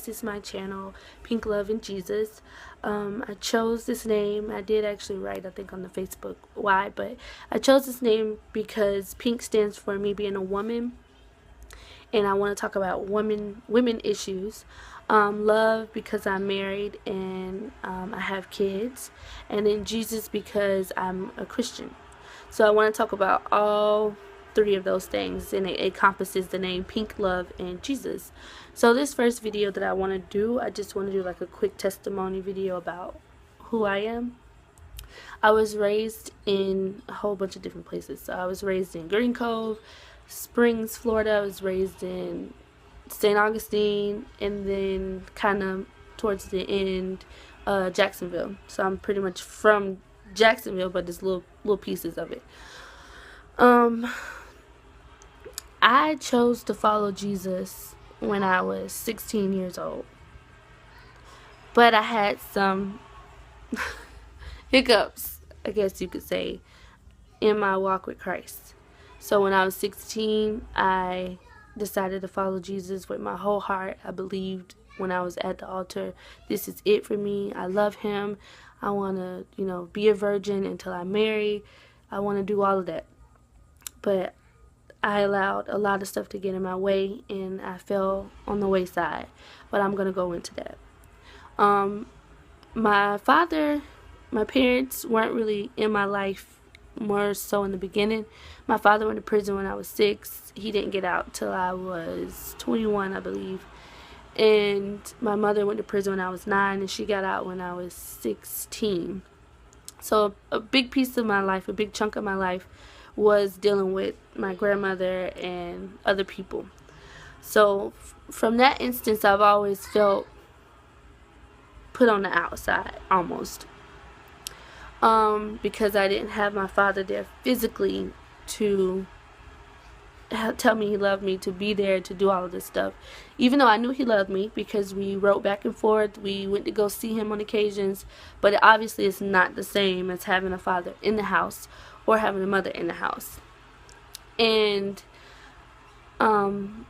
This is my channel, Pink Love and Jesus. I chose this name. I did actually write, I think, on the Facebook why, but I chose this name because pink stands for me being a woman, and I want to talk about women issues. Love because I'm married and I have kids, and then Jesus because I'm a Christian. So I want to talk about all three of those things, and it encompasses the name Pink, Love, and Jesus. So this first video that I want to do, I just want to do like a quick testimony video about who I am. I was raised in a whole bunch of different places. So I was raised in Green Cove, Springs, Florida. I was raised in St. Augustine, and then kind of towards the end, Jacksonville. So I'm pretty much from Jacksonville, but there's little pieces of it. I chose to follow Jesus when I was 16 years old, but I had some hiccups, I guess you could say, in my walk with Christ. So when I was 16, I decided to follow Jesus with my whole heart. I believed when I was at the altar, this is it for me. I love him. I want to, be a virgin until I marry. I want to do all of that. But I allowed a lot of stuff to get in my way, and I fell on the wayside. But I'm going to go into that. My parents weren't really in my life, more so in the beginning. My father went to prison when I was 6. He didn't get out till I was 21, I believe. And my mother went to prison when I was 9, and she got out when I was 16. So a big piece of my life, a big chunk of my life, was dealing with my grandmother and other people. So from that instance, I've always felt put on the outside, almost. Because I didn't have my father there physically to tell me he loved me, to be there, to do all of this stuff. Even though I knew he loved me because we wrote back and forth, we went to go see him on occasions, but obviously it's not the same as having a father in the house or having a mother in the house. And and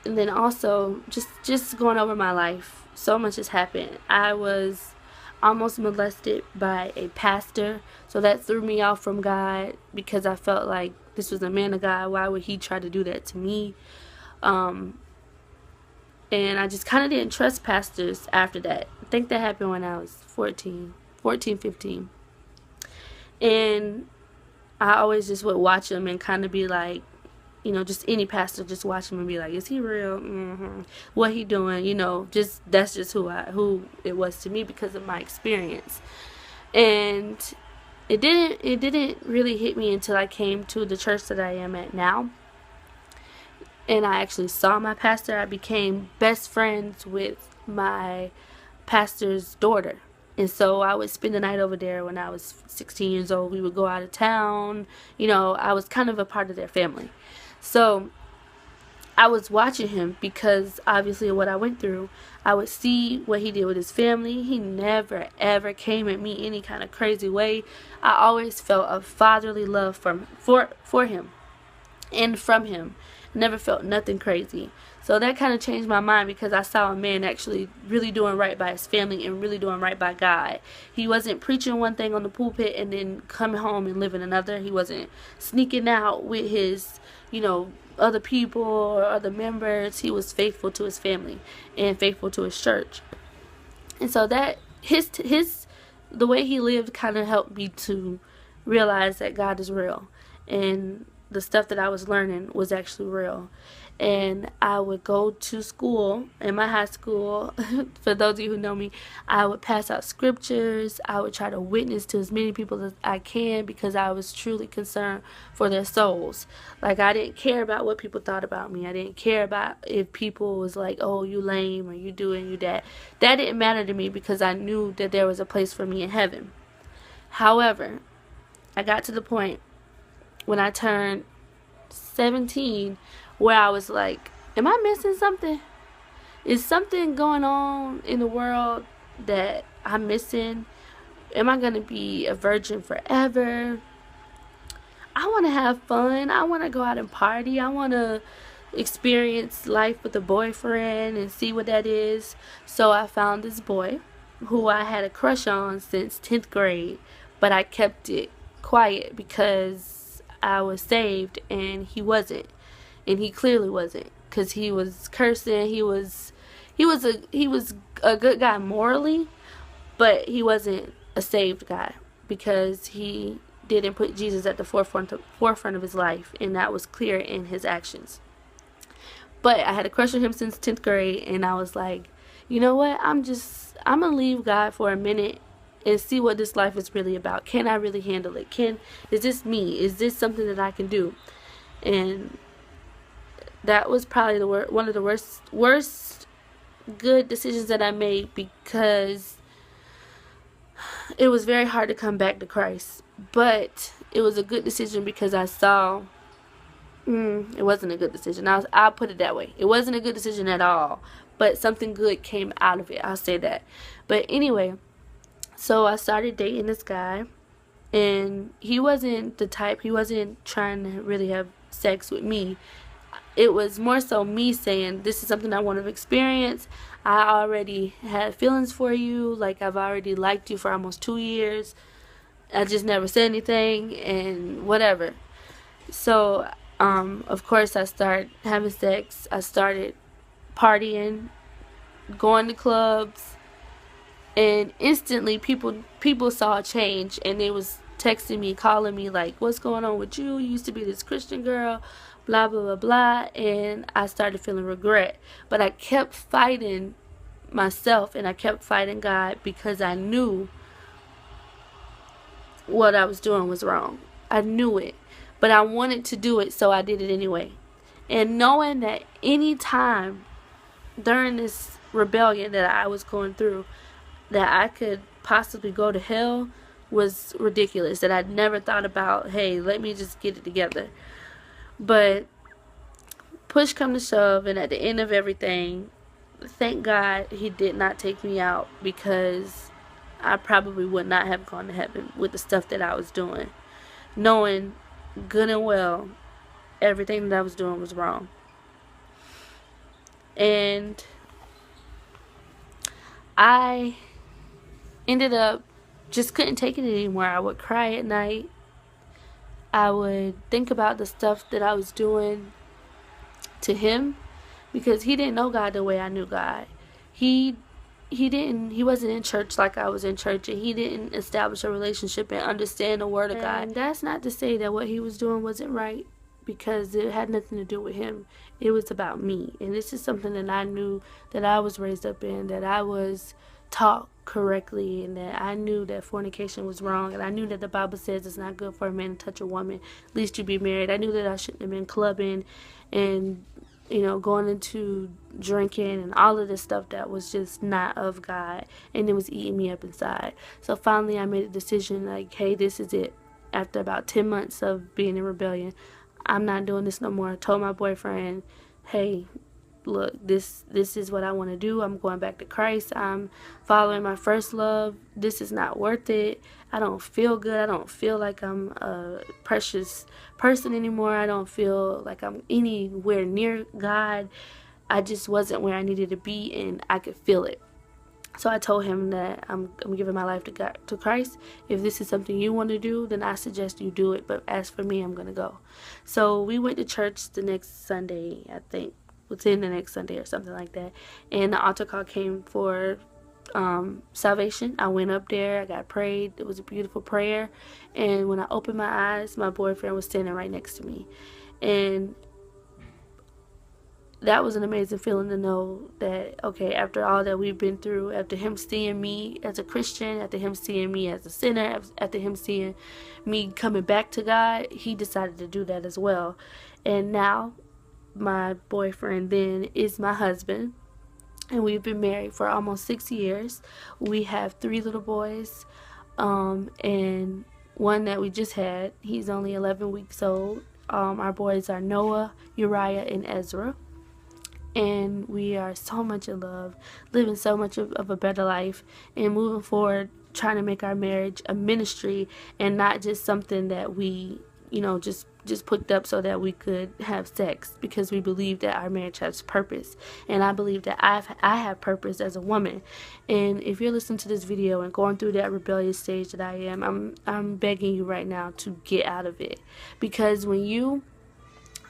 then also just going over my life, so much has happened. I was almost molested by a pastor, so that threw me off from God because I felt like this was a man of God. Why would he try to do that to me? And I just kind of didn't trust pastors after that. I think that happened when I was 14, 15. And I always just would watch him and kind of be like, just any pastor, just watch him and be like, is he real? What he doing? That's just who it was to me because of my experience. And it didn't really hit me until I came to the church that I am at now. And I actually saw my pastor. I became best friends with my pastor's daughter. And so I would spend the night over there when I was 16 years old. We would go out of town. I was kind of a part of their family. So I was watching him because obviously of what I went through. I would see what he did with his family. He never ever came at me any kind of crazy way. I always felt a fatherly love for him and from him. Never felt nothing crazy. So that kind of changed my mind because I saw a man actually really doing right by his family and really doing right by God. He wasn't preaching one thing on the pulpit and then coming home and living another. He wasn't sneaking out with his, other people or other members. He was faithful to his family and faithful to his church. And so that the way he lived kind of helped me to realize that God is real, and the stuff that I was learning was actually real. And I would go to school, in my high school, for those of you who know me, I would pass out scriptures. I would try to witness to as many people as I can because I was truly concerned for their souls. Like, I didn't care about what people thought about me. I didn't care about if people was like, oh, you lame, or you do and you that. That didn't matter to me because I knew that there was a place for me in heaven. However, I got to the point when I turned 17 where I was like, am I missing something? Is something going on in the world that I'm missing? Am I going to be a virgin forever? I want to have fun. I want to go out and party. I want to, experience life with a boyfriend and see what that is. So I found this boy who I had a crush on since 10th grade, but I kept it quiet because I was saved and he wasn't. And he clearly wasn't, cuz he was cursing. He was a good guy morally, but he wasn't a saved guy because he didn't put Jesus at the forefront of his life, and that was clear in his actions. But I had a crush on him since 10th grade, and I was like, you know what? I'm going to leave God for a minute and see what this life is really about. Can I really handle it? Is this me? Is this something that I can do? And that was probably one of the worst good decisions that I made, because it was very hard to come back to Christ. But it was a good decision because I saw it wasn't a good decision. I'll put it that way. It wasn't a good decision at all, but something good came out of it. I'll say that. But anyway, so I started dating this guy, and he wasn't the type. He wasn't trying to really have sex with me. It was more so me saying, this is something I want to experience. I already had feelings for you. Like, I've already liked you for almost 2 years. I just never said anything and whatever. So, of course, I started having sex. I started partying, going to clubs, and instantly people saw a change, and they was texting me, calling me like, what's going on with you? You used to be this Christian girl, blah blah blah blah. And I started feeling regret, but I kept fighting myself and I kept fighting God, because I knew what I was doing was wrong. I knew it, but I wanted to do it, so I did it anyway. And knowing that any time during this rebellion that I was going through that I could possibly go to hell was ridiculous. That I'd never thought about, hey, let me just get it together. But push come to shove, and at the end of everything, thank God he did not take me out, because I probably would not have gone to heaven with the stuff that I was doing, knowing good and well everything that I was doing was wrong. And I ended up just couldn't take it anymore. I would cry at night. I would think about the stuff that I was doing to him, because he didn't know God the way I knew God. He wasn't in church like I was in church, and he didn't establish a relationship and understand the word of God. And that's not to say that what he was doing wasn't right, because it had nothing to do with him. It was about me. And this is something that I knew, that I was raised up in, that I was taught correctly, and that I knew that fornication was wrong, and I knew that the Bible says it's not good for a man to touch a woman, at least you be married. I knew that I shouldn't have been clubbing and going into drinking and all of this stuff that was just not of God, and it was eating me up inside. So finally I made a decision, like, hey, this is it. After about 10 months of being in rebellion, I'm not doing this no more. I told my boyfriend, hey, look, this is what I want to do. I'm going back to Christ. I'm following my first love. This is not worth it. I don't feel good. I don't feel like I'm a precious person anymore. I don't feel like I'm anywhere near God. I just wasn't where I needed to be, and I could feel it. So I told him that I'm giving my life to God, to Christ. If this is something you want to do, then I suggest you do it. But as for me, I'm going to go. So we went to church the next Sunday, I think. Within the next Sunday or something like that. And the altar call came for salvation. I went up there. I got prayed. It was a beautiful prayer. And when I opened my eyes, my boyfriend was standing right next to me. And that was an amazing feeling to know that, okay, after all that we've been through, after him seeing me as a Christian, after him seeing me as a sinner, after him seeing me coming back to God, he decided to do that as well. And now my boyfriend then is my husband, and we've been married for almost 6 years. We have 3 little boys, and one that we just had. He's only 11 weeks old. Our boys are Noah, Uriah, and Ezra. And we are so much in love, living so much of a better life, and moving forward, trying to make our marriage a ministry and not just something that we you know, just put up so that we could have sex, because we believe that our marriage has purpose. And I believe that I have purpose as a woman. And if you're listening to this video and going through that rebellious stage that I am, I'm begging you right now to get out of it. Because when you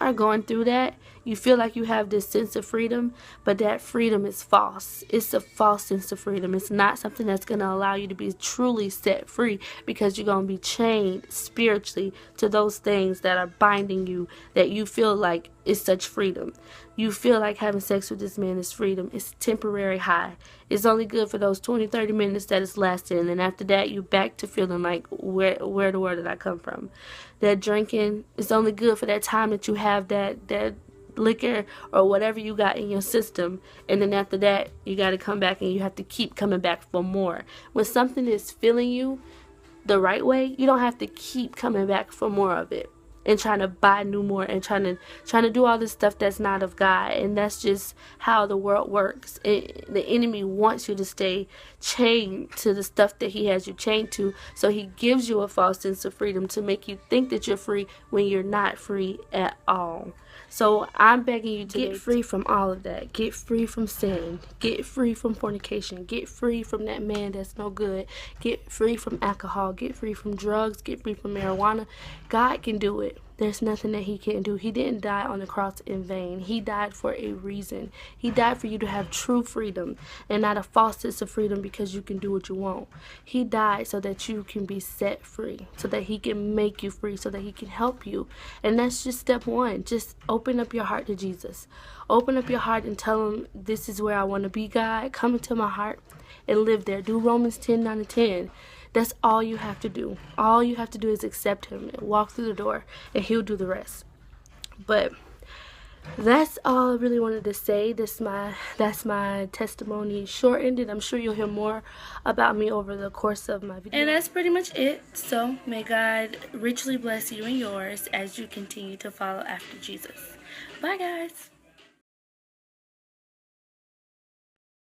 are going through that, you feel like you have this sense of freedom, but that freedom is false. It's a false sense of freedom. It's not something that's going to allow you to be truly set free, because you're going to be chained spiritually to those things that are binding you, that you feel like is such freedom. You feel like having sex with this man is freedom. It's temporary high. It's only good for those 20-30 minutes that it's lasting, and then after that you're back to feeling like, where the world did I come from? That drinking is only good for that time that you have that liquor or whatever you got in your system, and then after that you got to come back and you have to keep coming back for more. When something is filling you the right way, you don't have to keep coming back for more of it and trying to buy new more and trying to do all this stuff that's not of God. And that's just how the world works. The enemy wants you to stay chained to the stuff that he has you chained to, so he gives you a false sense of freedom to make you think that you're free when you're not free at all. So I'm begging you to get free from all of that. Get free from sin. Get free from fornication. Get free from that man that's no good. Get free from alcohol. Get free from drugs. Get free from marijuana. God can do it. There's nothing that he can't do. He didn't die on the cross in vain. He died for a reason. He died for you to have true freedom and not a false sense of freedom because you can do what you want. He died so that you can be set free, so that he can make you free, so that he can help you. And that's just step one. Just open up your heart to Jesus. Open up your heart and tell him, this is where I want to be, God. Come into my heart and live there. Do Romans 10:9-10. That's all you have to do. All you have to do is accept him and walk through the door, and he'll do the rest. But that's all I really wanted to say. That's my testimony shortened, and I'm sure you'll hear more about me over the course of my video. And that's pretty much it. So may God richly bless you and yours as you continue to follow after Jesus. Bye, guys.